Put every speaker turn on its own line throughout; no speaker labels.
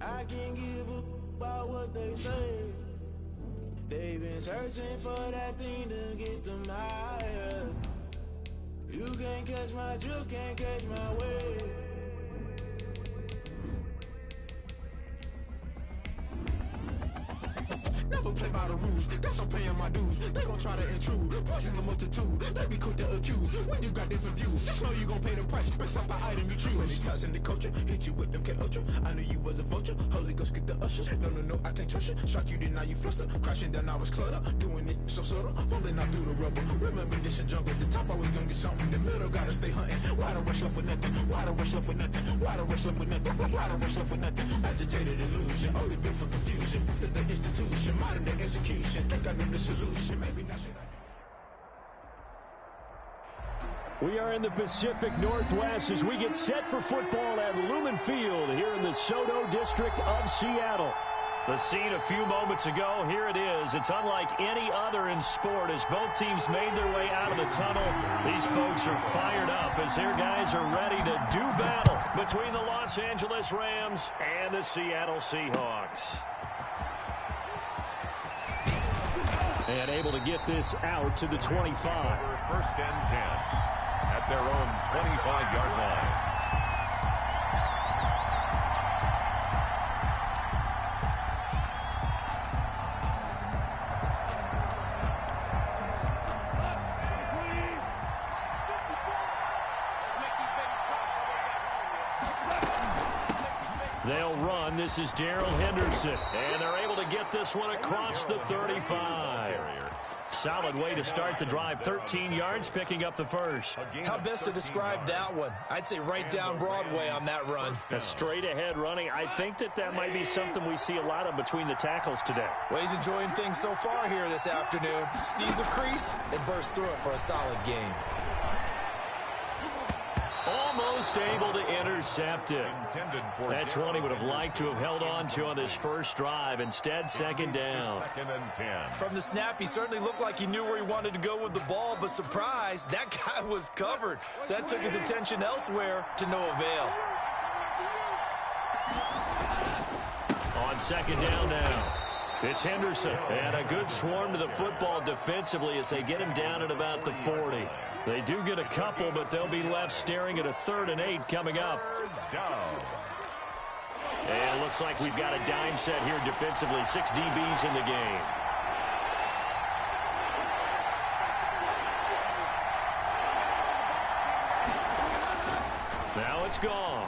I can't give a about what they say. They've been searching for that thing to get them higher. You can't catch my drift, can't catch my wave. Never play by the rules, guess I'm paying my dues. They gon' try to intrude, poison the multitude. They be quick to accuse, when you got different views. Just know you gon' pay the price, based off the item you choose. Many times in the culture, hit you with them K Ultra. I knew you was a vulture, Holy Ghost get the ushers. No, I can't trust you. Shock you, then now you fluster. Crashing down, I was cluttered. Doing this so subtle, fumbling out through the rubble. Remember this in jungle, the top I was gonna get something. In the middle, gotta stay hunting. Why the rush left for nothing? Why the rush left for nothing? Why the rush left for nothing? Why the rush left for nothing? Agitated illusion, only built for confusion. The institution, modern day execution. Think I know the solution, maybe not shit I do.
We are in the Pacific Northwest as we get set for football at Lumen Field here in the Soto district of Seattle. The scene a few moments ago, here it is. It's unlike any other in sport as both teams made their way out of the tunnel. These folks are fired up as their guys are ready to do battle between the Los Angeles Rams and the Seattle Seahawks. And able to get this out to the 25.
First and 10 at their own 25-yard line.
They'll run. This is Darrell Henderson. And they're able to get this one across the 35. Solid way to start the drive. 13 yards, picking up the first.
How best to describe that one? I'd say right down Broadway on that run.
A straight ahead running. I think that might be something we see a lot of between the tackles today.
Well, he's enjoying things so far here this afternoon. Sees a crease and bursts through it for a solid gain.
Almost able to intercept it. That's one he would have liked to have held on to on this first drive. Instead, second down.
Second and 10.
From the snap, he certainly looked like he knew where he wanted to go with the ball, but surprise, that guy was covered. So that took his attention elsewhere to no avail.
On second down now. It's Henderson. And a good swarm to the football defensively as they get him down at about the 40. They do get a couple, but they'll be left staring at a 3rd and 8 coming up. And it looks like we've got a dime set here defensively. 6 DBs in the game. Now it's gone.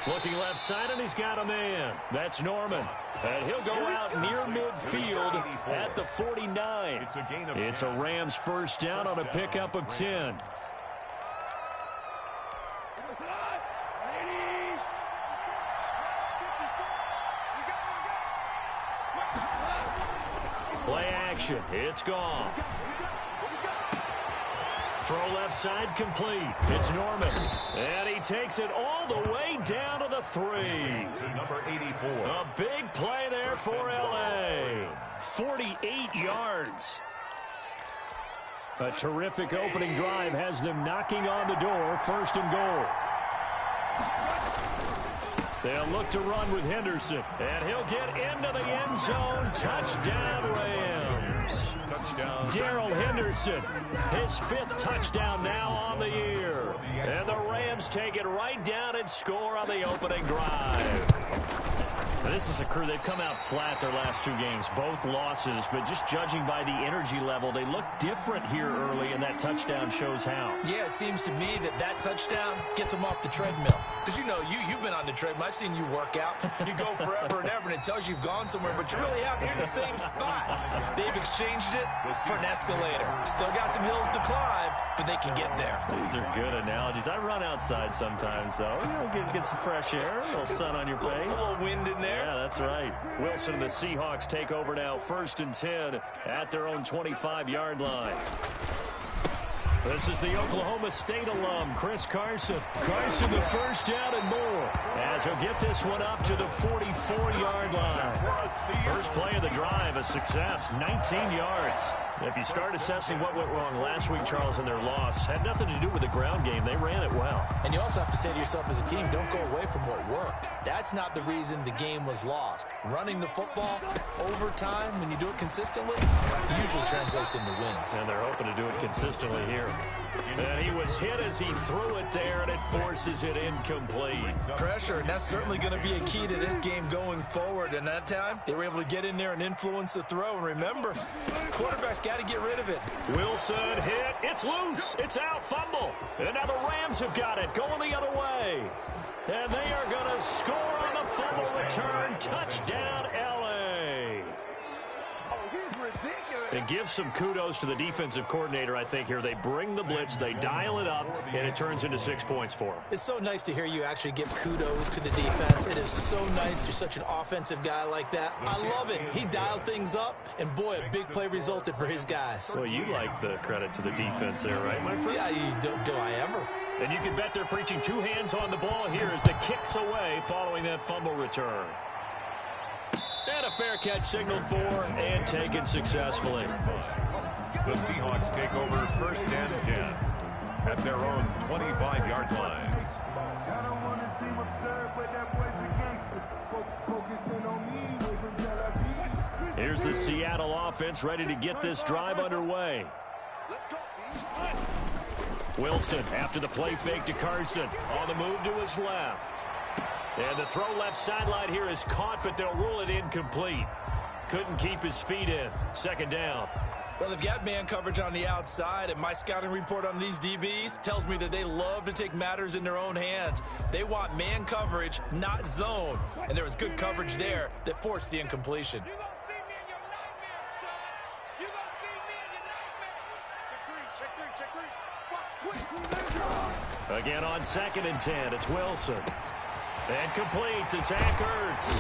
Looking left side, and he's got a man. That's Norman. And he'll go out near midfield at the 49. It's a Rams first down on a pickup of 10. Play action. It's gone. Throw left side complete. It's Norman. And he takes it all the way down to the 3.
To number 84.
A big play there for L.A. 48 yards. A terrific opening drive has them knocking on the door. 1st and goal. They'll look to run with Henderson. And he'll get into the end zone. Touchdown, Rams.
Touchdown.
Darrell Henderson, his 5th touchdown now on the year. And the Rams take it right down and score on the opening drive. Now, this is a crew, they've come out flat their last 2 games, both losses, but just judging by the energy level, they look different here early, and that touchdown shows how.
Yeah, it seems to me that touchdown gets them off the treadmill. Because, you know, you've been on the treadmill. I've seen you work out. You go forever and ever, and it tells you you've gone somewhere, but you really have. You're in the same spot. They've exchanged it for an escalator. Still got some hills to climb, but they can get there.
These are good analogies. I run outside sometimes, though. You know, get some fresh air, a little sun on your face.
A little wind in there.
Yeah, that's right. Wilson and the Seahawks take over now, 1st and 10 at their own 25-yard line. This is the Oklahoma State alum, Chris Carson. Carson the first down and more as he'll get this one up to the 44-yard line. First play of the drive, a success, 19 yards. If you start assessing what went wrong last week, Charles, in their loss, had nothing to do with the ground game. They ran it well.
And you also have to say to yourself as a team, don't go away from what worked. That's not the reason the game was lost. Running the football over time, when you do it consistently, usually translates into wins.
And they're hoping to do it consistently here. And he was hit as he threw it there, and it forces it incomplete.
Pressure, and that's certainly going to be a key to this game going forward. And that time, they were able to get in there and influence the throw. And remember, quarterback's got to get rid of it.
Wilson hit. It's loose. It's out. Fumble. And now the Rams have got it. Going the other way. And they are going to score on the fumble return. Touchdown, L.A. And give some kudos to the defensive coordinator, I think, here. They bring the blitz, they dial it up, and it turns into 6 points for them.
It's so nice to hear you actually give kudos to the defense. It is so nice. You're such an offensive guy like that. I love it. He dialed things up, and boy, a big play resulted for his guys.
Well, you like the credit to the defense there, right, my friend?
Yeah, do I ever?
And you can bet they're preaching 2 hands on the ball here as the kick's away following that fumble return. And a fair catch signaled for and taken successfully.
The Seahawks take over 1st and 10 at their own 25-yard line.
Here's the Seattle offense ready to get this drive underway. Wilson after the play fake to Carson. On the move to his left. And the throw left sideline here is caught, but they'll rule it incomplete. Couldn't keep his feet in. 2nd down.
Well, they've got man coverage on the outside, and my scouting report on these DBs tells me that they love to take matters in their own hands. They want man coverage, not zone. And there was good coverage there that forced the incompletion.
Again on 2nd and 10, it's Wilson. And complete to Zach Ertz.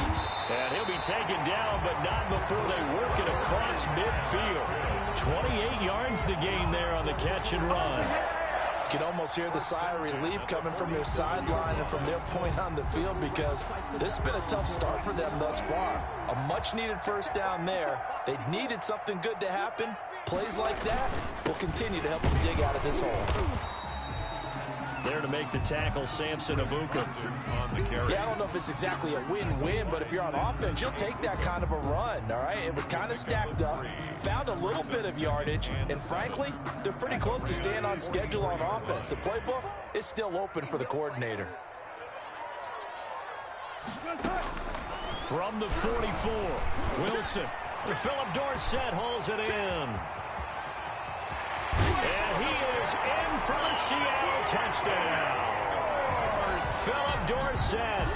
And he'll be taken down, but not before they work it across midfield. 28 yards the gain there on the catch and run.
You can almost hear the sigh of relief coming from their sideline and from their point on the field, because this has been a tough start for them thus far. A much-needed 1st down there. They needed something good to happen. Plays like that will continue to help them dig out of this hole.
There to make the tackle, Samson Abuka.
Yeah, I don't know if it's exactly a win-win, but if you're on offense, you'll take that kind of a run, all right? It was kind of stacked up, found a little bit of yardage, and frankly, they're pretty close to staying on schedule on offense. The playbook is still open for the coordinator.
From the 44, Wilson. Philip Dorsett hauls it in. And he is in for the Seattle touchdown. Philip Dorsett.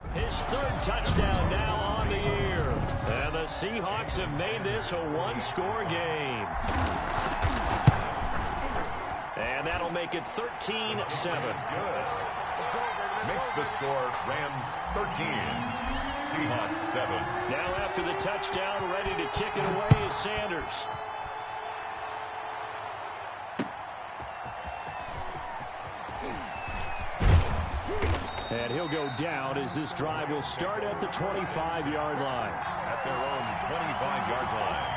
His third touchdown now on the year. And the Seahawks have made this a one-score game. And that'll make it 13-7.
Good. Makes the score Rams 13, Seahawks 7.
Now after the touchdown, ready to kick it away is Sanders. And he'll go down as this drive will start at the 25-yard line.
At their own 25-yard line.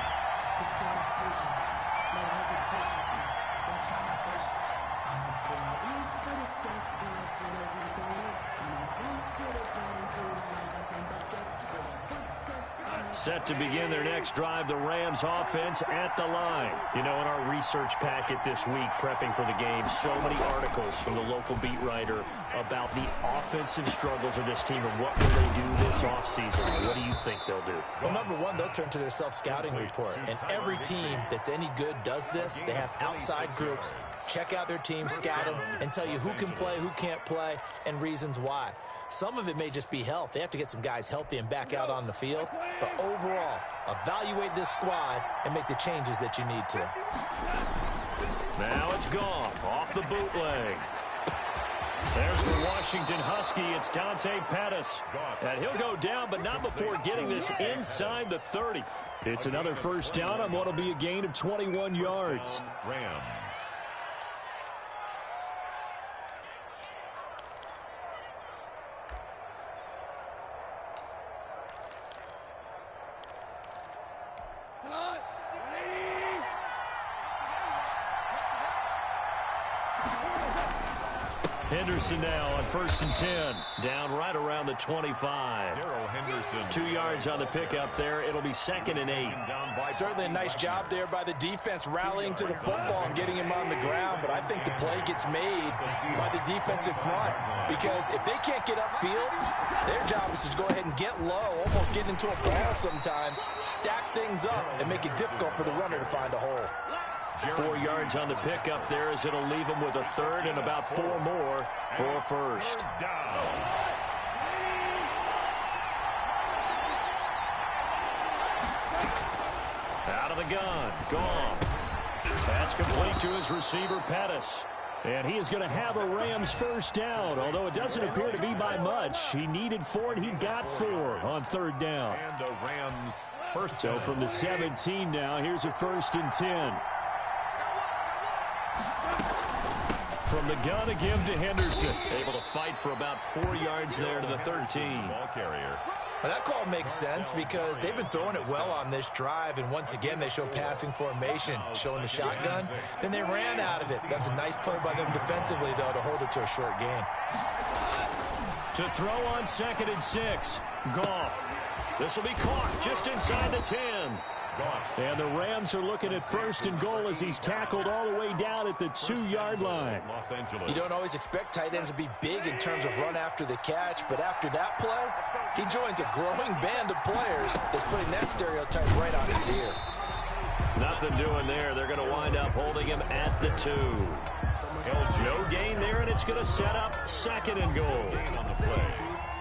Set to begin their next drive, the Rams offense at the line. You know, in our research packet this week, prepping for the game, so many articles from the local beat writer about the offensive struggles of this team and what will they do this offseason. What do you think they'll do?
Well, number one, they'll turn to their self-scouting report. And every team that's any good does this. They have outside groups. Check out their team, scout them, and tell you who can play, who can't play, and reasons why. Some of it may just be health. They have to get some guys healthy and back out on the field. But overall, evaluate this squad and make the changes that you need to.
Now it's Goff off the bootleg. There's the Washington Husky. It's Dante Pettis. And he'll go down, but not before getting this inside the 30. It's another first down on what will be a gain of 21 yards.
Rams.
Henderson now on 1st and 10. Down right around the 25.
Darrell Henderson.
2 yards on the pickup there. It'll be 2nd and 8.
Certainly a nice job there by the defense rallying to the football and getting him on the ground. But I think the play gets made by the defensive front. Because if they can't get upfield, their job is to go ahead and get low, almost get into a ball sometimes, stack things up, and make it difficult for the runner to find a hole.
4 yards on the pickup there as it'll leave him with a third and about 4 more for first. Out of the gun. Goff. That's complete to his receiver, Pettis. And he is going to have a Rams first down, although it doesn't appear to be by much. He needed 4, and he got 4 on 3rd down.
And the Rams first
So
down.
from the 17 now, here's a 1st and 10. From the gun again to Henderson. Able to fight for about 4 yards there to the 13.
Ball carrier.
Well, that call makes sense because they've been throwing it well on this drive, and once again they show passing formation, showing the shotgun. Then they ran out of it. That's a nice play by them defensively, though, to hold it to a short gain.
To throw on 2nd and 6. Goff. This will be caught just inside the 10. And the Rams are looking at 1st and goal as he's tackled all the way down at the 2-yard line.
Los Angeles.
You don't always expect tight ends to be big in terms of run after the catch, but after that play, he joins a growing band of players that's putting that stereotype right on its ear.
Nothing doing there. They're going to wind up holding him at the 2. No gain there, and it's going to set up 2nd and goal.
Gain on the play.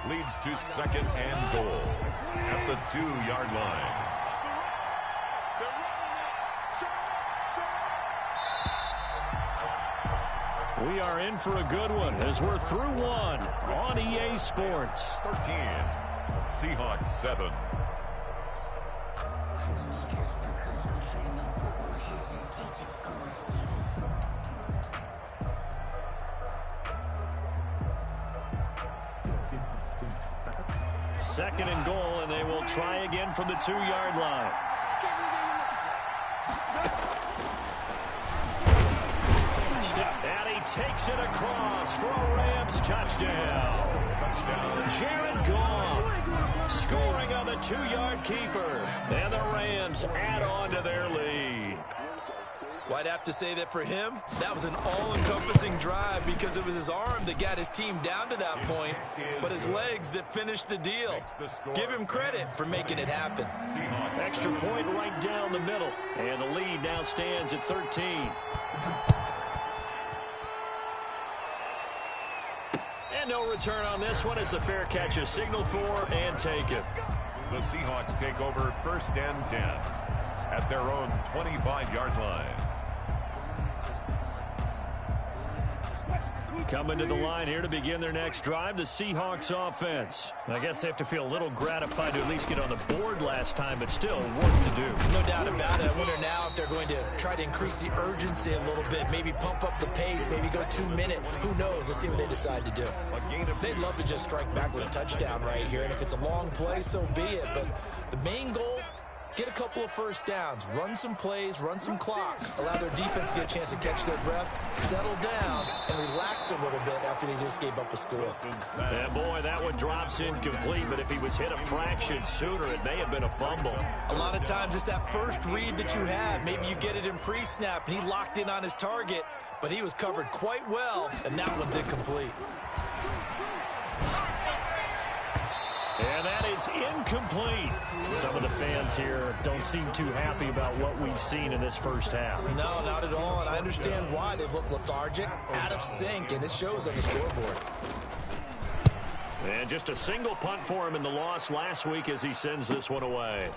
Leads to 2nd and goal. At the 2-yard line.
We are in for a good one as we're through one on EA Sports.
13. Seahawks 7.
Second and goal, and they will try again from the 2-yard line. And he takes it across for a Rams touchdown. Jared Goff scoring on the 2-yard keeper. And the Rams add on to their lead.
Well, I'd have to say that for him, that was an all-encompassing drive because it was his arm that got his team down to that point, but his legs that finished the deal. Give him credit for making it happen.
Extra point right down the middle. And the lead now stands at 13. And no return on this one as the fair catch is signaled for and taken.
The Seahawks take over 1st and 10 at their own 25-yard line.
Coming to the line here to begin their next drive, the Seahawks offense. I guess they have to feel a little gratified to at least get on the board last time, but still work to do.
No doubt about it. I wonder now if they're going to try to increase the urgency a little bit, maybe pump up the pace, maybe go 2-minute. Who knows? Let's see what they decide to do. They'd love to just strike back with a touchdown right here, and if it's a long play, so be it. But the main goal, get a couple of first downs, run some plays, run some clock, allow their defense to get a chance to catch their breath, settle down, and relax a little bit after they just gave up a score.
And boy, that one drops incomplete, but if he was hit a fraction sooner, it may have been a fumble.
A lot of times it's that first read that you have. Maybe you get it in pre-snap, and he locked in on his target, but he was covered quite well, and that one's incomplete.
And that is incomplete. Some of the fans here don't seem too happy about what we've seen in this first half.
No, not at all, and I understand why. They've looked lethargic, out of sync, and it shows on the scoreboard.
And just a single punt for him in the loss last week as he sends this one away.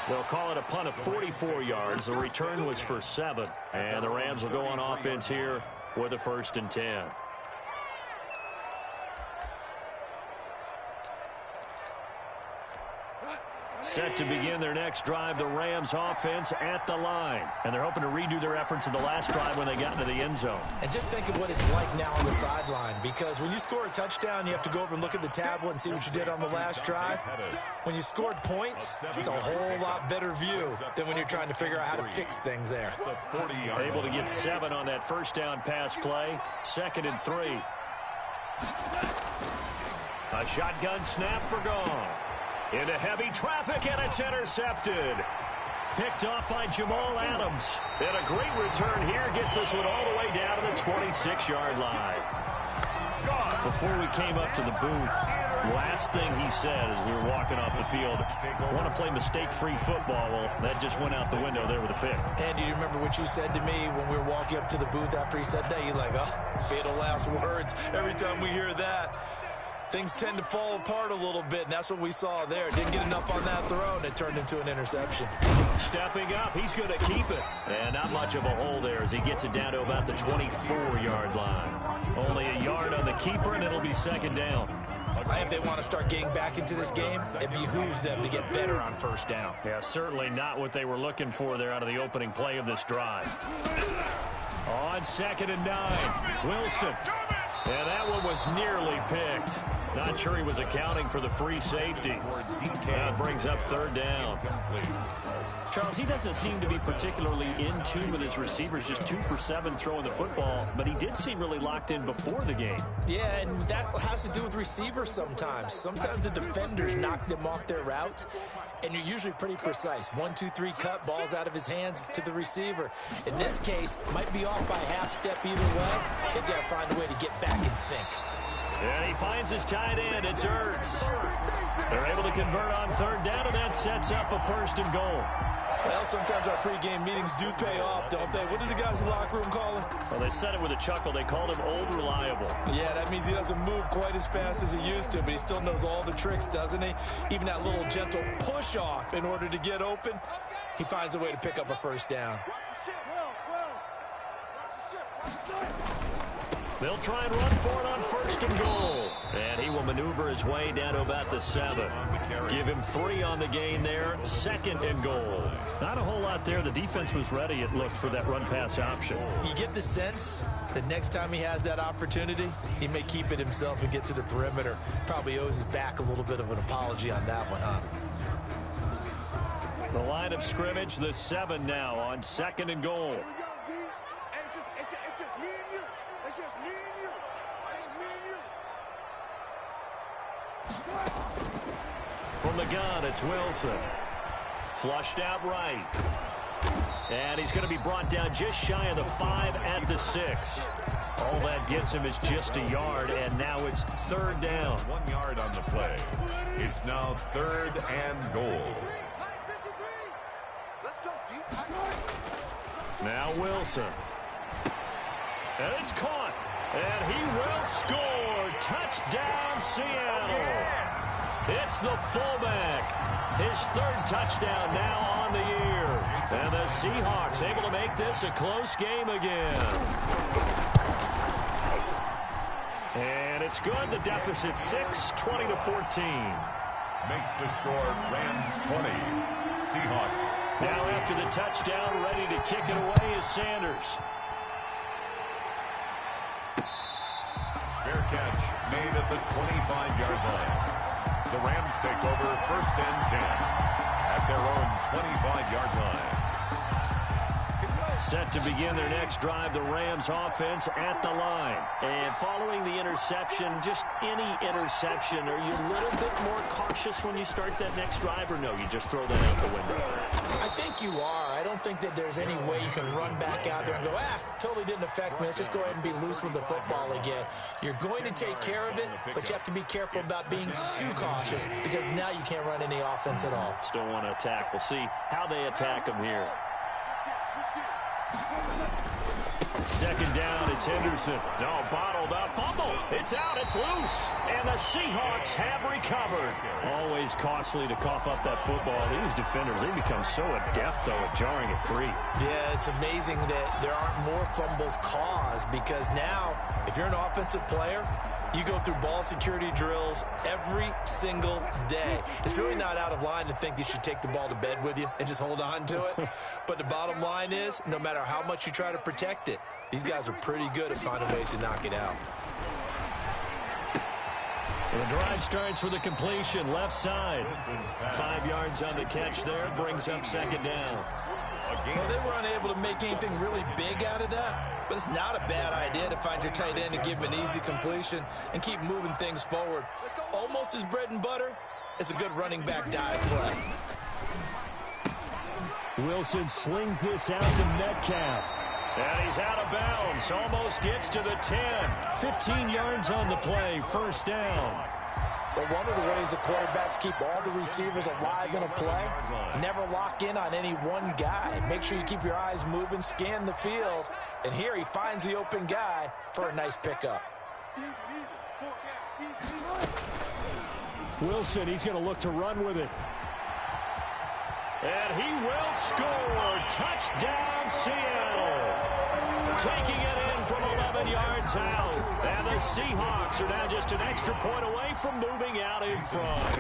They'll call it a punt of 44 yards. The return was for 7. And the Rams will go on offense here with a 1st and 10. Set to begin their next drive, the Rams offense at the line. And they're hoping to redo their efforts in the last drive when they got into the end zone.
And just think of what it's like now on the sideline, because when you score a touchdown, you have to go over and look at the tablet and see what you did on the last drive. When you scored points, it's a whole lot better view than when you're trying to figure out how to fix things there.
Able to get 7 on that first down pass play. 2nd and 3. A shotgun snap for Goff. Into heavy traffic, and it's intercepted. Picked off by Jamal Adams. And a great return here gets this one all the way down to the 26-yard line. Before we came up to the booth, last thing he said as we were walking off the field, I want to play mistake-free football. Well, that just went out the window there with a pick.
Andy, do you remember what you said to me when we were walking up to the booth after he said that? You're like, oh, fatal last words. Every time we hear that, things tend to fall apart a little bit, and that's what we saw there. Didn't get enough on that throw, and it turned into an interception.
Stepping up, he's going to keep it. And not much of a hole there as he gets it down to about the 24-yard line. Only a yard on the keeper, and it'll be 2nd down.
I think they want to start getting back into this game. It behooves them to get better on first down.
Yeah, certainly not what they were looking for there out of the opening play of this drive. On 2nd and 9, Wilson. And that one was nearly picked. Not sure he was accounting for the free safety. That brings up 3rd down. Charles, he doesn't seem to be particularly in tune with his receivers, just 2 for 7 throwing the football, but he did seem really locked in before the game.
Yeah, and that has to do with receivers sometimes. Sometimes the defenders knock them off their routes, and you're usually pretty precise. 1, 2, 3 cut, balls out of his hands to the receiver. In this case, might be off by half step either way. They've got to find a way to get back in sync.
And he finds his tight end. It's Ertz. They're able to convert on 3rd down, and that sets up a 1st and goal.
Well, sometimes our pregame meetings do pay off, don't they? What do the guys in the locker room call him?
Well, they said it with a chuckle. They called him Old Reliable.
Yeah, that means he doesn't move quite as fast as he used to, but he still knows all the tricks, doesn't he? Even that little gentle push-off in order to get open, he finds a way to pick up a 1st down.
They'll try and run for it on 1st and goal. And he will maneuver his way down to about the 7. Give him 3 on the gain there. 2nd and goal. Not a whole lot there. The defense was ready, it looked, for that run-pass option.
You get the sense that next time he has that opportunity, he may keep it himself and get to the perimeter. Probably owes his back a little bit of an apology on that one, huh?
The line of scrimmage, the 7 now on 2nd and goal. From the gun, it's Wilson. Flushed out right. And he's going to be brought down just shy of the 5 at the 6. All that gets him is just a yard, and now it's 3rd down.
1 yard on the play. It's now 3rd and goal.
Now Wilson. And it's caught. And he will score. Touchdown, Seattle. It's the fullback. His third touchdown now on the year. And the Seahawks able to make this a close game again. And it's good. The deficit 6, 20-14.
Makes the score Rams 20. Seahawks 14.
Now after the touchdown, ready to kick it away is Sanders.
Fair catch made at the 25-yard line. The Rams take over 1st and 10 at their own 25-yard line.
Set to begin their next drive, the Rams offense at the line. And following the interception, just any interception, are you a little bit more cautious when you start that next drive, or no, you just throw that out the window?
I think you are. I don't think that there's any way you can run back out there and go, totally didn't affect me. Let's just go ahead and be loose with the football again. You're going to take care of it, but you have to be careful about being too cautious because now you can't run any offense at all.
Still want to attack. We'll see how they attack them here. Second down, it's Henderson. No, bottled up. Fumble. It's out. It's loose. And the Seahawks have recovered. Always costly to cough up that football. These defenders, they become so adept, though, at jarring it free.
Yeah, it's amazing that there aren't more fumbles caused because now, if you're an offensive player, you go through ball security drills every single day. It's really not out of line to think you should take the ball to bed with you and just hold on to it. But the bottom line is, no matter how much you try to protect it, these guys are pretty good at finding ways to knock it out.
The drive starts with a completion, left side. 5 yards on the catch there, brings up second down.
Well, they were unable to make anything really big out of that, but it's not a bad idea to find your tight end and give him an easy completion and keep moving things forward. Almost as bread and butter as a good running back dive play.
Wilson slings this out to Metcalf. And he's out of bounds. Almost gets to the 10. 15 yards on the play. First down.
But one of the ways the quarterbacks keep all the receivers alive in a play, never lock in on any one guy. Make sure you keep your eyes moving, scan the field. And here he finds the open guy for a nice pickup.
Wilson, he's going to look to run with it. And he will score. Touchdown, Seattle. Taking it in from 11 yards out. And the Seahawks are now just an extra point away from moving out in front.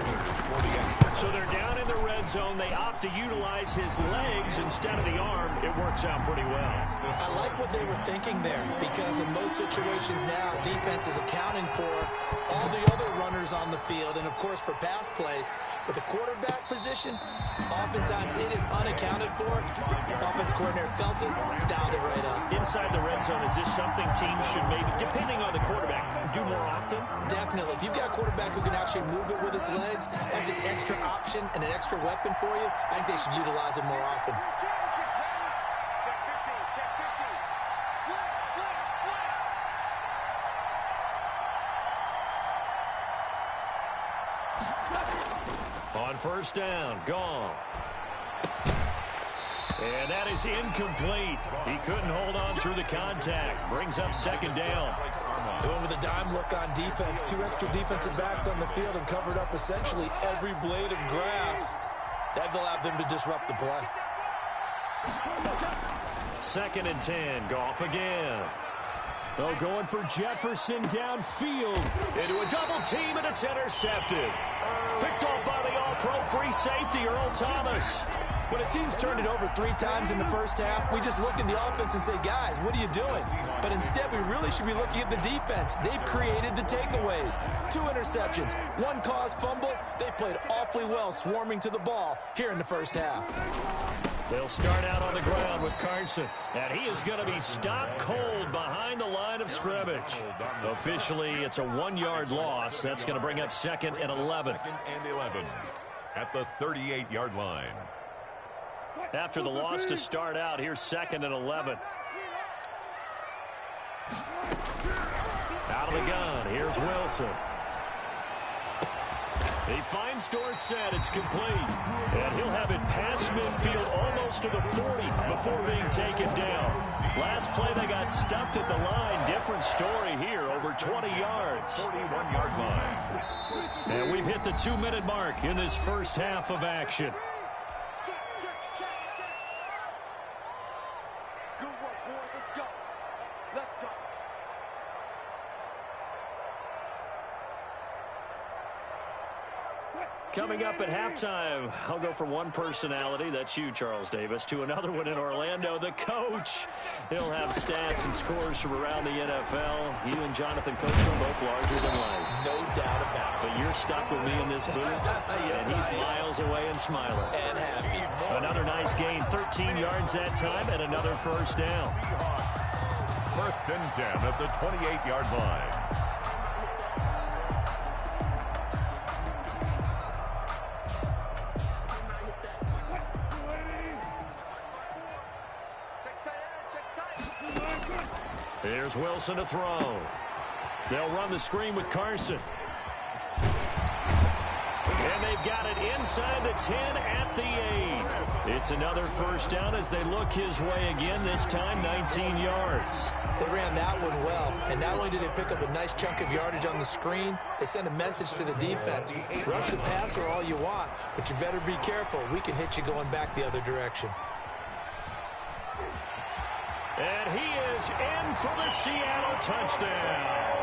So they're down in the red zone. They opt to utilize his legs instead of the arm. It works out pretty well.
I like what they were thinking there because in most situations now, defense is accounting for all the other runners on the field and, of course, for pass plays. But the quarterback position, oftentimes it is unaccounted for. Offense coordinator felt it, dialed it right up.
Inside the red zone, is this something teams should maybe, depending on the quarterback, do more often?
Definitely. If you've got a quarterback who can actually move it with his legs, that's an extra option and an extra weapon for you. I think they should utilize it more often.
On first down, Goff. And that is incomplete. He couldn't hold on through the contact. Brings up second down.
They went with a dime look on defense. 2 extra defensive backs on the field and covered up essentially every blade of grass. That allowed them to disrupt the play.
2nd and 10. Goff again. Oh, going for Jefferson downfield. Into a double team, and it's intercepted. Picked off by the all-pro free safety, Earl Thomas.
When a team's turned it over 3 times in the first half, we just look at the offense and say, guys, what are you doing? But instead, we really should be looking at the defense. They've created the takeaways. 2 interceptions, 1 caused fumble. They played awfully well swarming to the ball here in the first half.
They'll start out on the ground with Carson. And he is going to be stopped cold behind the line of scrimmage. Officially, it's a 1-yard loss. That's going to bring up 2nd and 11.
2nd and 11 at the 38-yard line.
After the loss to start out, here's 2nd and 11. Out of the gun, here's Wilson. He finds Dorsett. It's complete. And he'll have it past midfield almost to the 40 before being taken down. Last play, they got stuffed at the line. Different story here, over 20 yards.
41-yard line.
And we've hit the 2-minute mark in this first half of action. Coming up at halftime, I'll go from one personality, that's you, Charles Davis, to another one in Orlando, the coach. He'll have stats and scores from around the NFL. You and Jonathan Coach are both larger than life.
No doubt about it.
But you're stuck with me in this booth,
yes,
and he's miles away and smiling.
And happy.
Another nice gain, 13 yards that time, and another first down.
Seahawks, 1st and 10 at the 28-yard line.
Here's Wilson to throw. They'll run the screen with Carson. And they've got it inside the 10 at the 8. It's another first down as they look his way again, this time 19 yards.
They ran that one well, and not only did they pick up a nice chunk of yardage on the screen, they sent a message to the defense. Rush the passer all you want, but you better be careful. We can hit you going back the other direction.
And he is in for the Seattle touchdown.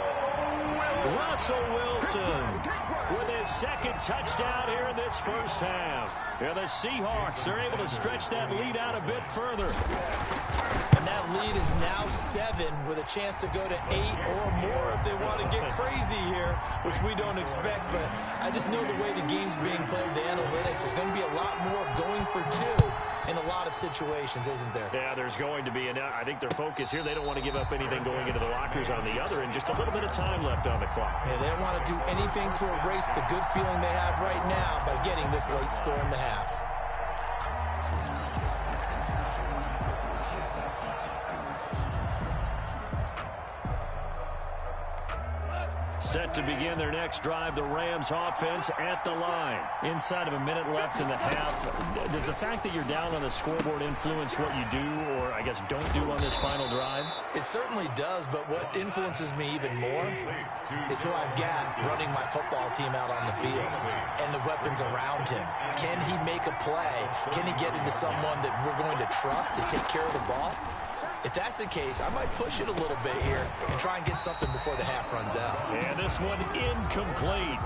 Russell Wilson with his second touchdown here in this first half. Yeah, the Seahawks are able to stretch that lead out a bit further.
And that lead is now 7 with a chance to go to 8 or more if they want to get crazy here, which we don't expect. But I just know the way the game's being played, the analytics, there's going to be a lot more going for 2 in a lot of situations, isn't there?
Yeah, there's going to be. And I think their focus here, they don't want to give up anything going into the lockers on the other, and just a little bit of time left on the clock.
Yeah, they don't want to do anything to erase the good feeling they have right now by getting this late score in the half.
Set to begin their next drive, the Rams offense at the line. Inside of a minute left in the half. Does the fact that you're down on the scoreboard influence what you do, or I guess don't do on this final drive?
It certainly does, but what influences me even more is who I've got running my football team out on the field and the weapons around him. Can he make a play? Can he get into someone that we're going to trust to take care of the ball? If that's the case, I might push it a little bit here and try and get something before the half runs out.
And this one incomplete.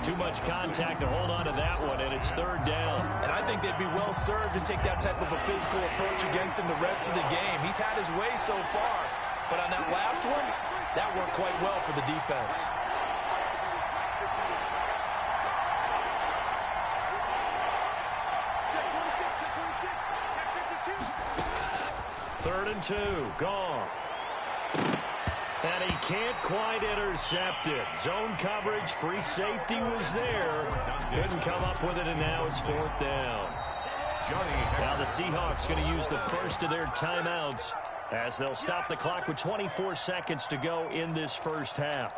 Too much contact to hold on to that one, and it's 3rd down.
And I think they'd be well served to take that type of a physical approach against him the rest of the game. He's had his way so far, but on that last one, that worked quite well for the defense.
Third and 2, Goff. And he can't quite intercept it. Zone coverage, free safety was there. Couldn't come up with it, and now it's 4th down. Now the Seahawks going to use the first of their timeouts as they'll stop the clock with 24 seconds to go in this first half.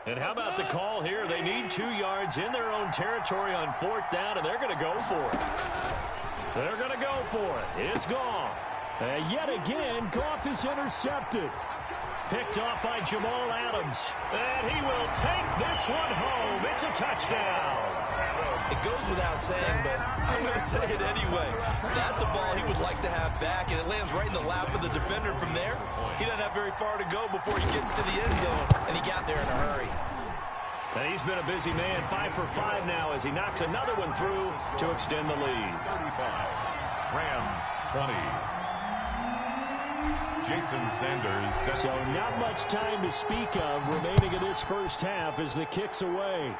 And how about the call here? They need 2 yards in their own territory on 4th down, and they're going to go for it. They're going to go for it. It's Goff. And yet again, Goff is intercepted. Picked off by Jamal Adams. And he will take this one home. It's a touchdown.
It goes without saying, but I'm going to say it anyway. That's a ball he would like to have back, and it lands right in the lap of the defender from there. He doesn't have very far to go before he gets to the end zone, and he got there in a hurry.
And he's been a busy man, 5 for 5 now as he knocks another one through to extend the lead.
35. Rams 20. Jason Sanders.
So not much time to speak of remaining in this first half as the kick's away.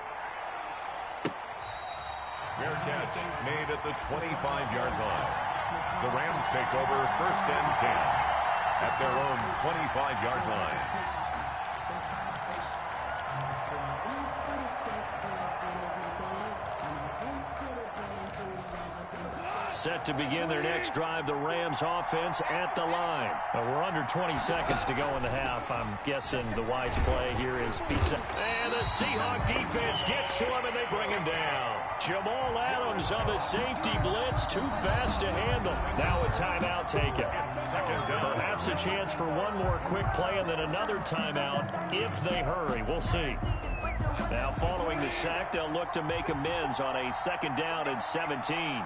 Fair catch made at the 25-yard line. The Rams take over 1st and 10 at their own 25-yard line.
set to begin their next drive. The Rams offense at the line. We're under 20 seconds to go in the half. I'm guessing the wise play here is be set. And the Seahawks defense gets to him, and they bring him down. Jamal Adams on the safety blitz. Too fast to handle. Now a timeout taken. Perhaps a chance for one more quick play and then another timeout if they hurry. We'll see. Now following the sack, they'll look to make amends on a 2nd down and 17.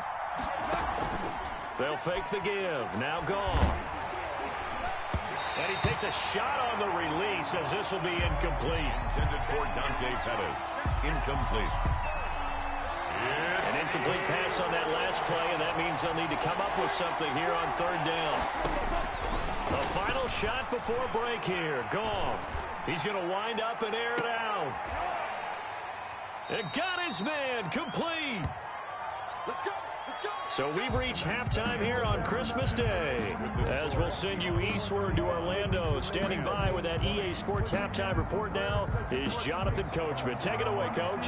They'll fake the give. Now gone. And he takes a shot on the release as this will be incomplete.
Intended for Dante Pettis. Incomplete.
An incomplete pass on that last play, and that means they'll need to come up with something here on 3rd down. A final shot before break here. Goff. He's going to wind up and air it out. It got his man complete. So we've reached halftime here on Christmas Day. As we'll send you eastward to Orlando. Standing by with that EA Sports halftime report now is Jonathan Coachman. Take it away, Coach.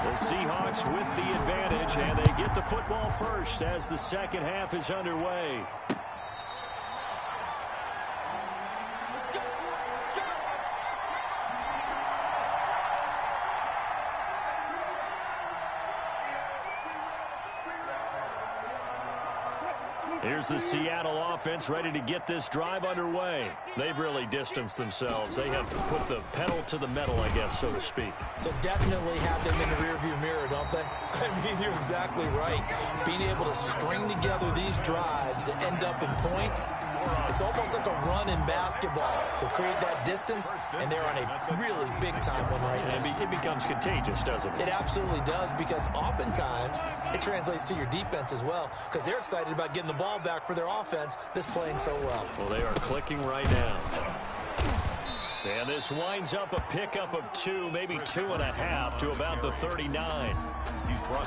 The Seahawks with the advantage, and they get the football first as the second half is underway. Here's the Seattle offense ready to get this drive underway. They've really distanced themselves. They have put the pedal to the metal, I guess, so to speak.
So definitely have them in the rearview mirror, don't they? I mean, you're exactly right. Being able to string together these drives that end up in points, it's almost like a run in basketball to create that distance, and they're on a really big-time one right now.
It becomes contagious, doesn't it?
It absolutely does, because oftentimes it translates to your defense as well, because they're excited about getting the ball back for their offense that's playing so well.
Well, they are clicking right now. And this winds up a pickup of 2, maybe 2.5 to about the 39.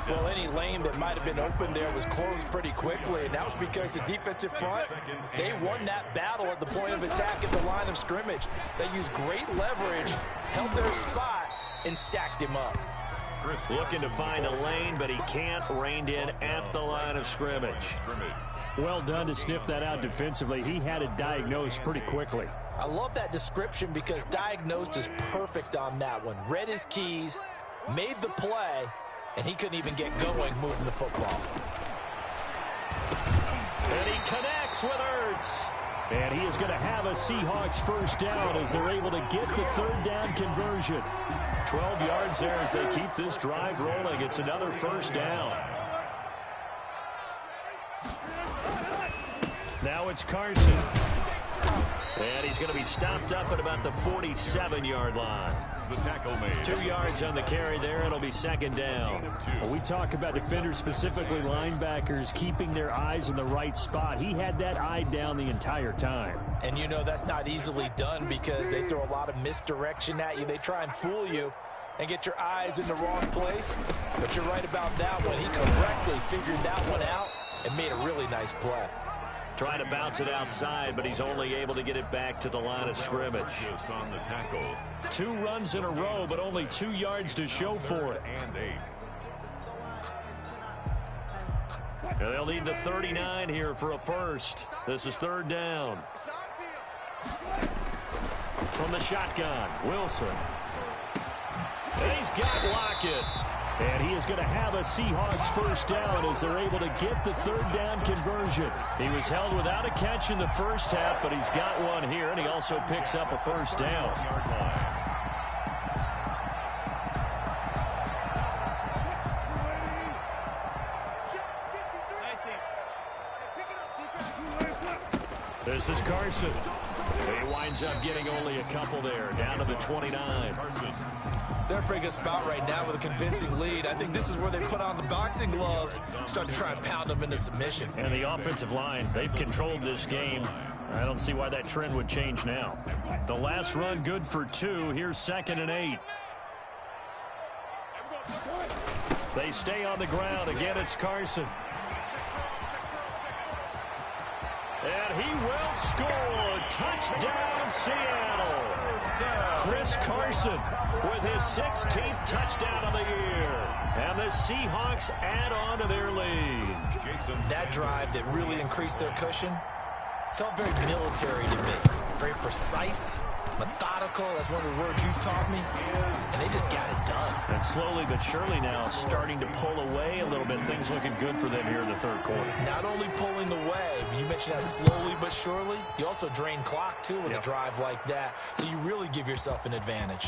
Well, any lane that might have been open there was closed pretty quickly, and that was because the defensive front, they won that battle at the point of attack at the line of scrimmage. They used great leverage, held their spot, and stacked him up.
Looking to find a lane, but he can't. Reined in at the line of scrimmage. Well done to sniff that out defensively. He had it diagnosed pretty quickly.
I love that description because diagnosed is perfect on that one. Read his keys, made the play, and he couldn't even get going moving the football.
And he connects with Ertz. And he is going to have a Seahawks first down as they're able to get the 3rd down conversion. 12 yards there as they keep this drive rolling. It's another first down. Now it's Carson. And he's going to be stopped up at about the 47-yard line.
The tackle made.
2 yards on the carry there. It'll be 2nd down. Well, we talk about defenders, specifically linebackers, keeping their eyes in the right spot. He had that eye down the entire time.
And you know that's not easily done because they throw a lot of misdirection at you. They try and fool you and get your eyes in the wrong place. But you're right about that one. He correctly figured that one out and made a really nice play.
Trying to bounce it outside, but he's only able to get it back to the line of scrimmage.
On the tackle.
2 runs in a row, but only 2 yards to show for it.
And 8.
And they'll need the 39 here for a first. This is 3rd down. From the shotgun, Wilson. And he's got Lockett. And he is going to have a Seahawks first down as they're able to get the 3rd down conversion. He was held without a catch in the first half, but he's got one here, and he also picks up a first down. This is Carson. He winds up getting only a couple there, down to the 29.
They're in a pretty good spot right now with a convincing lead. I think this is where they put on the boxing gloves, start to try and pound them into submission.
And the offensive line, they've controlled this game. I don't see why that trend would change now. The last run good for 2. Here's 2nd and 8. They stay on the ground. Again, it's Carson. And he will score. Touchdown, Seattle. Chris Carson with his 16th touchdown of the year. And the Seahawks add on to their lead.
That drive that really increased their cushion felt very military to me. Very precise, methodical. That's one of the words you've taught me. And they just got it done.
And slowly but surely now starting to pull away a little bit. Things looking good for them here in the third quarter.
Not only pulling away, but you mentioned that slowly but surely. You also drain clock, too, with a drive like that. So you really give yourself an advantage.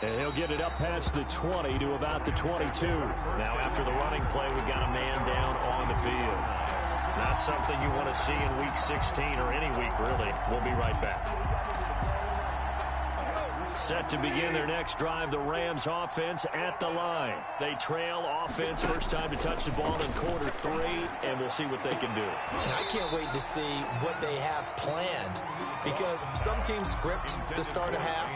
And he'll get it up past the 20 to about the 22. Now after the running play, we've got a man down on the field. Not something you want to see in Week 16 or any week, really. We'll be right back. Set to begin their next drive, the Rams offense at the line. They trail offense, first time to touch the ball in quarter 3, and we'll see what they can do.
And I can't wait to see what they have planned, because some teams script to start a half.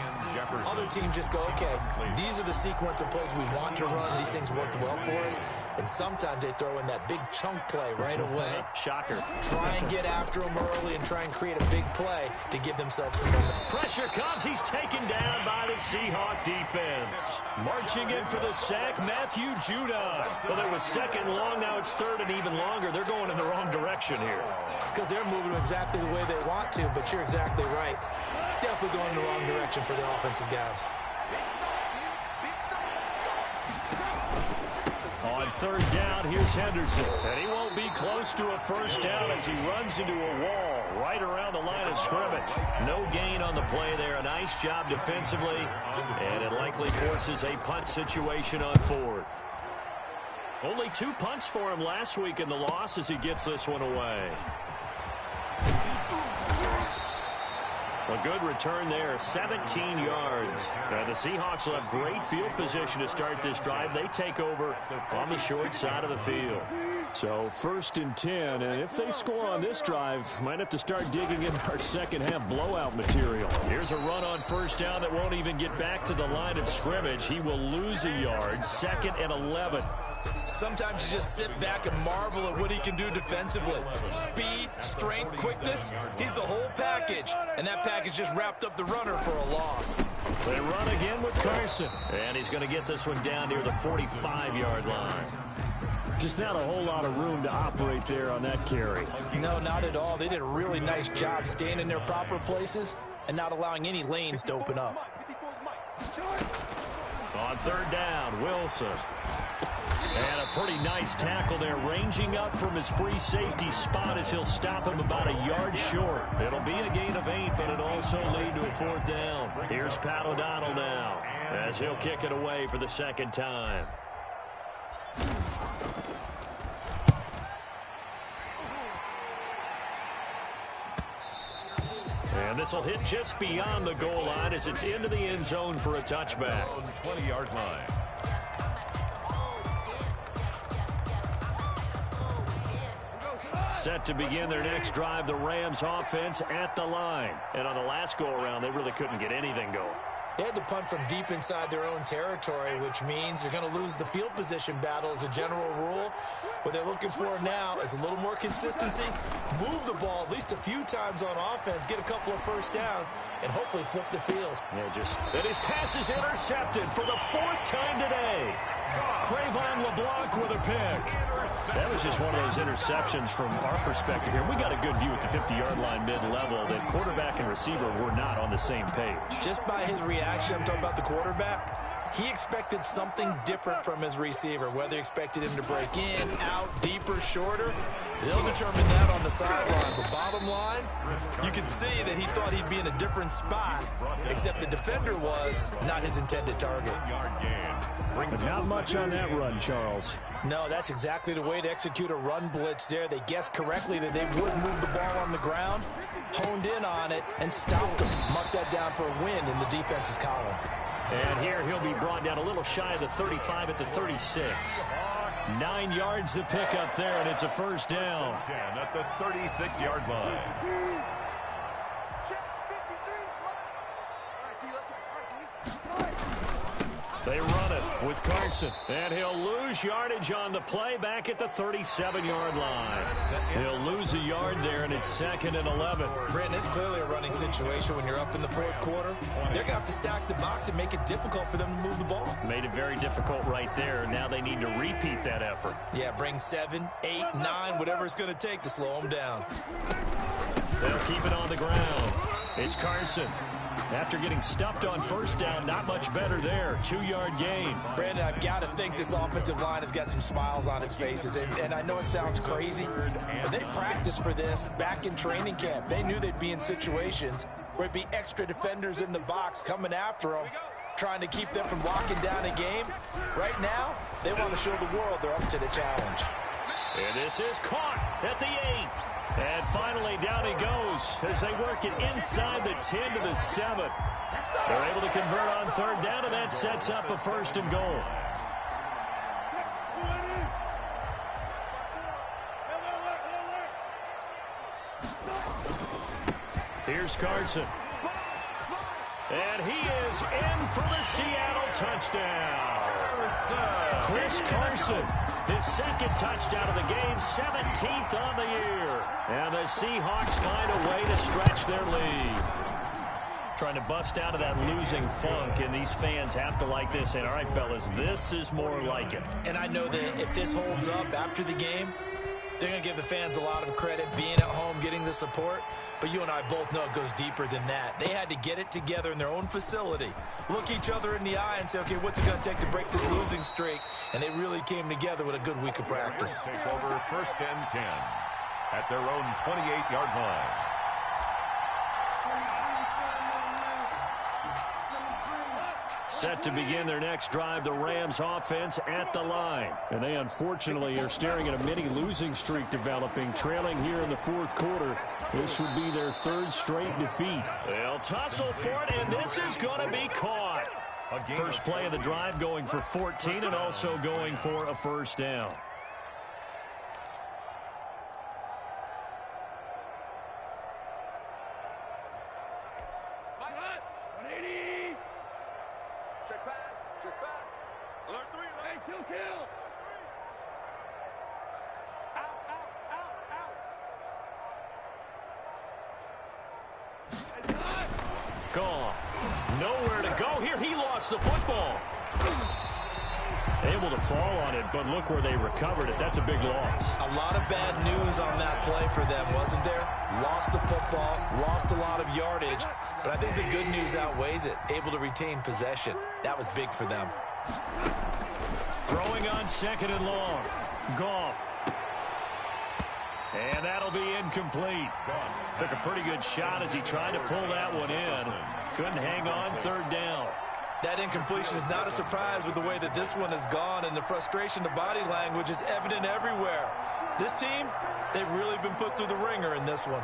Other teams just go, okay, these are the sequence of plays we want to run. These things worked well for us. And sometimes they throw in that big chunk play right away.
Shocker.
Try and get after them early and try and create a big play to give themselves some momentum.
Pressure comes. He's taken down by the Seahawk defense. Marching in for the sack, Matthew Judon. Well, it was second long. Now it's third and even longer. They're going in the wrong direction here.
Because they're moving exactly the way they want to, but you're exactly right. Definitely going in the wrong direction for the offensive guys.
On third down, here's Henderson. And he won't be close to a first down as he runs into a wall right around the line of scrimmage. No gain on the play there. A nice job defensively. And it likely forces a punt situation on fourth. Only 2 punts for him last week in the loss as he gets this one away. A good return there, 17 yards. And the Seahawks will have great field position to start this drive. They take over on the short side of the field. So 1st and 10, and if they score on this drive, might have to start digging in our second half blowout material. Here's a run on first down that won't even get back to the line of scrimmage. He will lose a yard, 2nd and 11.
Sometimes you just sit back and marvel at what he can do defensively. Speed, strength, quickness, he's the whole package. And that package just wrapped up the runner for a loss.
They run again with Carson. And he's going to get this one down near the 45-yard line. Just not a whole lot of room to operate there on that carry.
No, not at all. They did a really nice job staying in their proper places and not allowing any lanes to open up.
On third down, Wilson. And a pretty nice tackle there, ranging up from his free safety spot as he'll stop him about a yard short. It'll be a gain of 8, but it'll also lead to a 4th down. Here's Pat O'Donnell now as he'll kick it away for the second time. And this will hit just beyond the goal line as it's into the end zone for a touchback.
20-yard line.
Set to begin their next drive, the Rams offense at the line. And on the last go-around, they really couldn't get anything going.
They had to punt from deep inside their own territory, which means they're going to lose the field position battle as a general rule. What they're looking for now is a little more consistency, move the ball at least a few times on offense, get a couple of first downs, and hopefully flip the field.
And his pass is intercepted for the 4th time today. Crayvon LeBlanc with a pick. That was just one of those interceptions from our perspective here. We got a good view at the 50-yard line mid-level that quarterback and receiver were not on the same page.
Just by his reaction, I'm talking about the quarterback, he expected something different from his receiver, whether he expected him to break in, out, deeper, shorter. They'll determine that on the sideline. But bottom line, you can see that he thought he'd be in a different spot, except the defender was not his intended target.
Not much on that run, Charles.
No, that's exactly the way to execute a run blitz there. They guessed correctly that they would move the ball on the ground, honed in on it, and stopped them. Mark that down for a win in the defense's column.
And here he'll be brought down a little shy of the 35 at the 36. 9 yards to pick up there, and it's a first down.
10 at the 36-yard line.
They run it with Carson, and he'll lose yardage on the play back at the 37-yard line. He'll lose a yard there, and it's 2nd and 11.
Brandon, it's clearly a running situation when you're up in the fourth quarter. They're going to have to stack the box and make it difficult for them to move the ball.
Made it very difficult right there. Now they need to repeat that effort.
Yeah, bring 7, 8, 9, whatever it's going to take to slow them down.
They'll keep it on the ground. It's Carson. After getting stuffed on first down, not much better there. 2-yard gain.
Brandon, I've got to think this offensive line has got some smiles on its faces. And I know it sounds crazy, but they practiced for this back in training camp. They knew they'd be in situations where it'd be extra defenders in the box coming after them, trying to keep them from locking down a game. Right now, they want to show the world they're up to the challenge.
And this is caught at the 8. And finally, down he goes as they work it inside the 10 to the 7. They're able to convert on third down, and that sets up a 1st and goal. Here's Carson. And he is in for the Seattle touchdown. Chris Carson, his 2nd touchdown of the game, 17th on the year. And the Seahawks find a way to stretch their lead. Trying to bust out of that losing funk, and these fans have to like this. And all right, fellas, this is more like it.
And I know that if this holds up after the game, they're going to give the fans a lot of credit being at home, getting the support. But you and I both know it goes deeper than that. They had to get it together in their own facility, look each other in the eye and say, okay, what's it going to take to break this losing streak? And they really came together with a good week of practice.
Take over 1st and 10 at their own 28-yard line.
Set to begin their next drive, the Rams offense at the line. And they unfortunately are staring at a mini losing streak developing, trailing here in the fourth quarter. This would be their 3rd straight defeat. They'll tussle for it, and this is going to be caught. First play of the drive going for 14 and also going for a 1st down. Gone. Nowhere to go here. He lost the football. Able to fall on it, but look where they recovered it. That's a big loss.
A lot of bad news on that play for them, wasn't there? Lost the football, lost a lot of yardage, but I think the good news outweighs it. Able to retain possession. That was big for them.
Throwing on 2nd and long. Goff. And that'll be incomplete. Took a pretty good shot as he tried to pull that one in. Couldn't hang on 3rd down.
That incompletion is not a surprise with the way that this one has gone, and the frustration, the body language is evident everywhere. This team, they've really been put through the ringer in this one.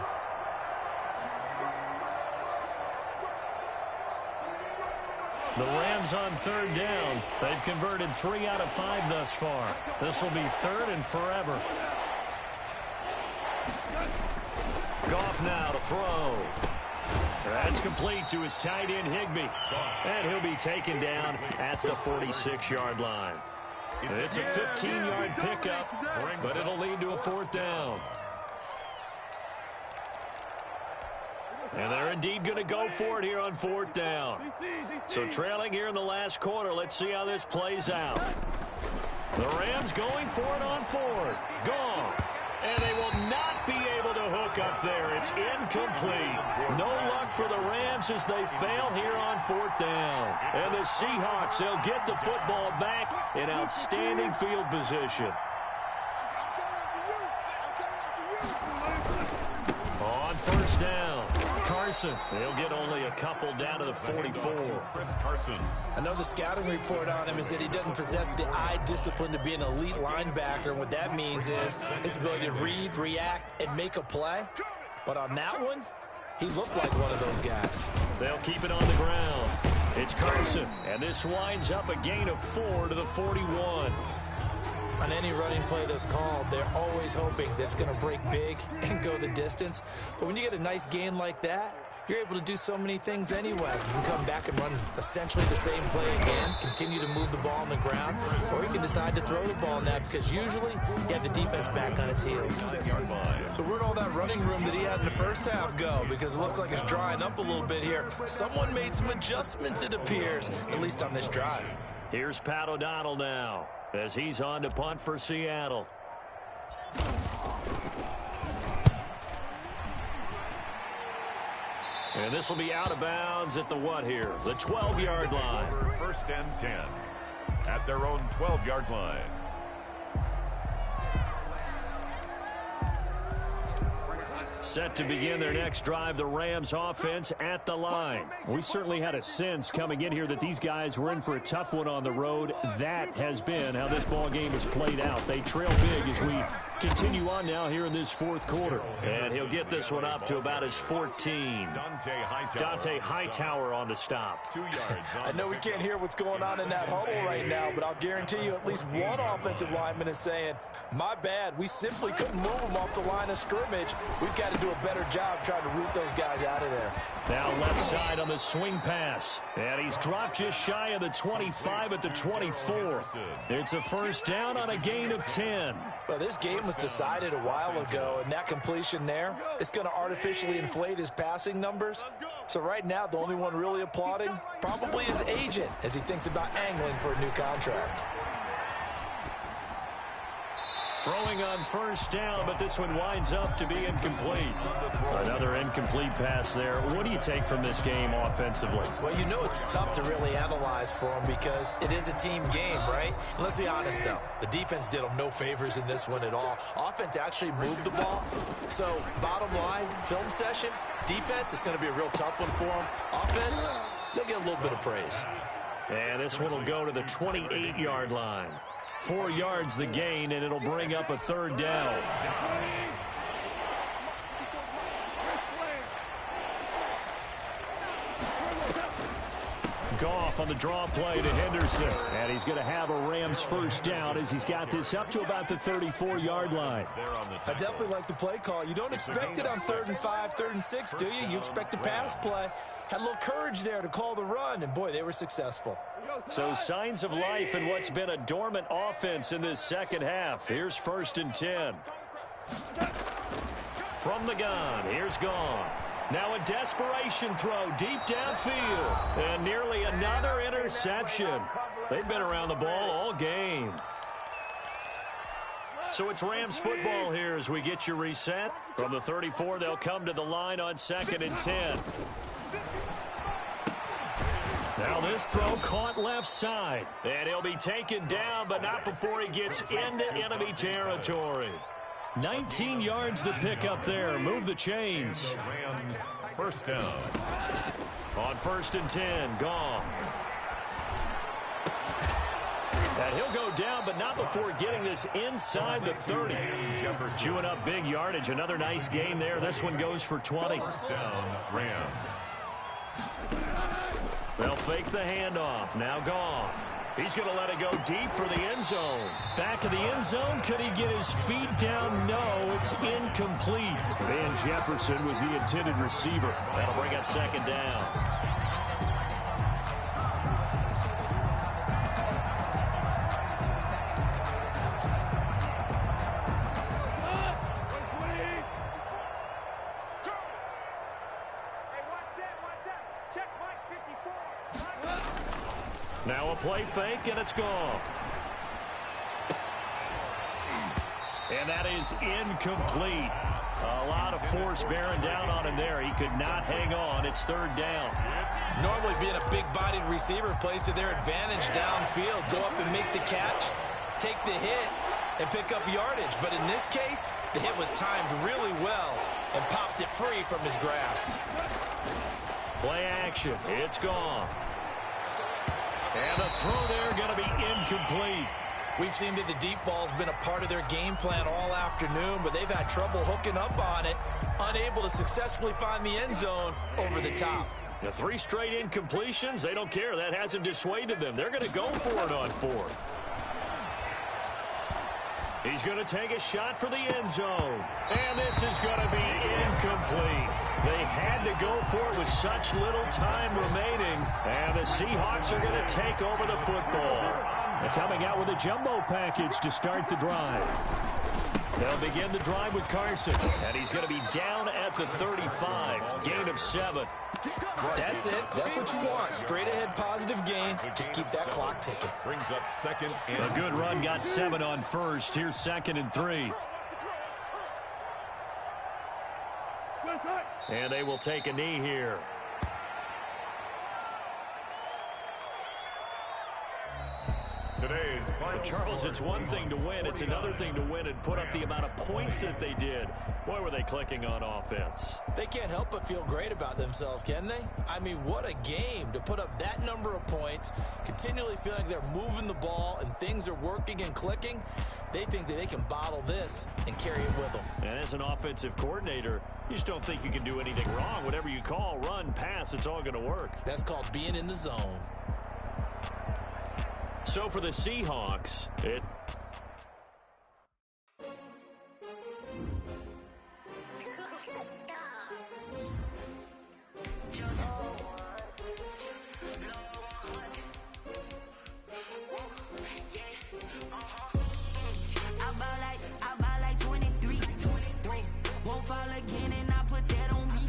The Rams on 3rd down. They've converted 3 out of 5 thus far. This will be 3rd and forever. Goff now to throw. That's complete to his tight end, Higbee. And he'll be taken down at the 46-yard line. It's a 15-yard pickup, but it'll lead to a 4th down. And they're indeed going to go for it here on 4th down. So trailing here in the last quarter, let's see how this plays out. The Rams going for it on 4th. Gone. And they will not be able to hook up there. It's incomplete. No luck for the Rams as they fail here on 4th down. And the Seahawks, they'll get the football back in outstanding field position. On 1st down, Carson. They'll get only a couple down to the 44.
Chris Carson.
Another scouting report on him is that he doesn't possess the eye discipline to be an elite linebacker. And what that means is his ability to read, react, and make a play. But on that one, he looked like one of those guys.
They'll keep it on the ground. It's Carson, and this winds up a gain of 4 to the 41.
On any running play that's called, they're always hoping that it's going to break big and go the distance. But when you get a nice gain like that, you're able to do so many things anyway. You can come back and run essentially the same play again, continue to move the ball on the ground, or you can decide to throw the ball now because usually you have the defense back on its heels. So where'd all that running room that he had in the first half go? Because it looks like it's drying up a little bit here. Someone made some adjustments, it appears, at least on this drive.
Here's Pat O'Donnell now as he's on to punt for Seattle. And this will be out of bounds at the what here? The 12-yard line.
First and 10 at their own 12-yard line.
Set to begin their next drive, the Rams offense at the line. We certainly had a sense coming in here that these guys were in for a tough one on the road. That has been how this ball game has played out. They trail big as we continue on now here in this fourth quarter. And he'll get this one up to about his 14. Dante Hightower on the stop.
2 yards.
I know we can't hear what's going on in that huddle right now, but I'll guarantee you at least one offensive lineman is saying, my bad, we simply couldn't move them off the line of scrimmage. We've got to do a better job trying to root those guys out of there.
Now left side on the swing pass. And he's dropped just shy of the 25 at the 24. It's a first down on a gain of 10.
Well, this game was decided a while ago, and that completion there is going to artificially inflate his passing numbers. So right now, the only one really applauding probably his agent as he thinks about angling for a new contract.
Throwing on first down, but this one winds up to be incomplete. Another incomplete pass there. What do you take from this game offensively?
Well, you know it's tough to really analyze for him because it is a team game, right? And let's be honest, though. The defense did them no favors in this one at all. Offense actually moved the ball. So, bottom line, film session, defense is going to be a real tough one for them. Offense, they'll get a little bit of praise.
And this one will go to the 28-yard line. 4 yards the gain, and it'll bring up a third down. Goff on the draw play to Henderson. And he's going to have a Rams first down as he's got this up to about the 34-yard line.
I definitely like the play call. You don't expect it on 3rd and 5, 3rd and 6, do you? You expect a pass play. Had a little courage there to call the run, and boy, they were successful.
So signs of life in what's been a dormant offense in this second half. Here's 1st and 10. From the gun, here's Goff. Now a desperation throw deep downfield. And nearly another interception. They've been around the ball all game. So it's Rams football here as we get you reset. From the 34, they'll come to the line on 2nd and 10. Now this throw caught left side. And he'll be taken down, but not before he gets into enemy territory. 19 yards to pick up there. Move the chains.
Rams first down.
On 1st and 10, Goff. And he'll go down, but not before getting this inside the 30. Chewing up big yardage. Another nice gain there. This one goes for 20.
First down, Rams.
They'll fake the handoff. Now Goff. He's going to let it go deep for the end zone. Back of the end zone. Could he get his feet down? No, it's incomplete. Van Jefferson was the intended receiver. That'll bring up 2nd down. Now a play fake, and it's Goff. And that is incomplete. A lot of force bearing down on him there. He could not hang on. It's 3rd down.
Normally being a big-bodied receiver plays to their advantage downfield. Go up and make the catch, take the hit, and pick up yardage. But in this case, the hit was timed really well and popped it free from his grasp.
Play action. It's Goff. And the throw there going to be incomplete.
We've seen that the deep ball's been a part of their game plan all afternoon, but they've had trouble hooking up on it, unable to successfully find the end zone over the top.
The 3 straight incompletions, they don't care. That hasn't dissuaded them. They're going to go for it on 4th. He's going to take a shot for the end zone. And this is going to be incomplete. They had to go for it with such little time remaining, and the Seahawks are going to take over the football. They're coming out with a jumbo package to start the drive. They'll begin the drive with Carson, and he's going to be down at the 35, gain of 7.
That's it. That's what you want. Straight ahead positive gain. Just keep that clock ticking.
Brings up second and
a good run got 7 on first. Here's 2nd and 3. And they will take a knee here.
Today's final
Charles, it's one thing to win. It's another thing to win and put up the amount of points that they did. Boy, were they clicking on offense.
They can't help but feel great about themselves, can they? I mean, what a game to put up that number of points, continually feeling like they're moving the ball and things are working and clicking. They think that they can bottle this and carry it with them.
And as an offensive coordinator, you just don't think you can do anything wrong. Whatever you call, run, pass, it's all going to work.
That's called being in the zone.
So for the Seahawks, it...
I buy like 23. Won't fall again and I put that on me.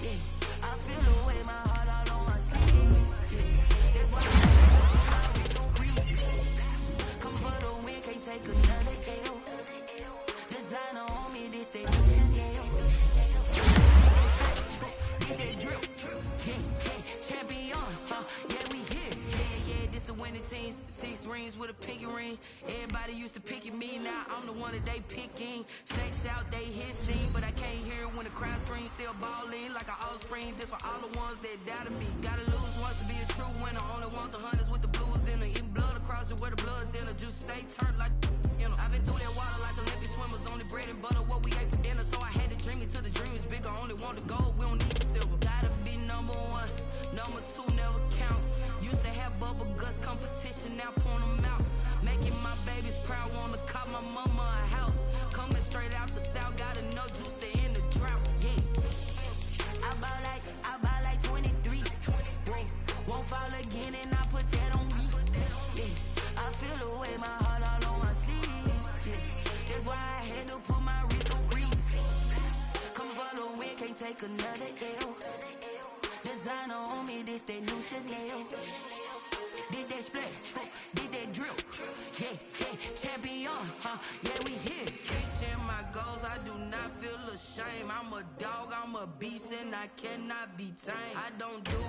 Yeah, I feel the way my heart all on my sleeve. Yeah, that's why my wrist on freeze. Come for the win, can't take another L. Designer on me, this they new Chanel. Get that drip. Yeah, champion. Yeah, we here. Yeah, this the winning team. 6 rings with a pinky ring. Everybody used to pick at me, now I'm the one that they picking. Snakes out, they hissing, but I can't hear when the crowd screams. Still balling like an offspring. This for all the ones that doubted me. Gotta lose once to be a true winner. Only want the hunters with the blues in it. Eating blood across it where the blood thinner. Just stay turned like, you know. I've been through that water like Olympic swimmers. Only bread and butter, what we ate for dinner. So I had to dream it till the dream is bigger. Only want the gold, we don't need the silver. Gotta be number 1, number 2 never count. Used to have bubble guts competition, now point them out. Making my babies proud, wanna call my mama a house. Coming straight out the south, gotta know juice to end the drought. Yeah, I buy like 23. Won't fall again and I put that on me. Yeah, I feel the way my heart all on my sleeve. Yeah, that's why I had to put my wrist on freeze. Coming for the win, can't take another L. Designer on me, this that new Chanel. Did that split, did that drip. Yeah, champion, yeah, we here. Reaching my goals, I do not feel ashamed. I'm a dog, I'm a beast, and I cannot be tamed. I don't do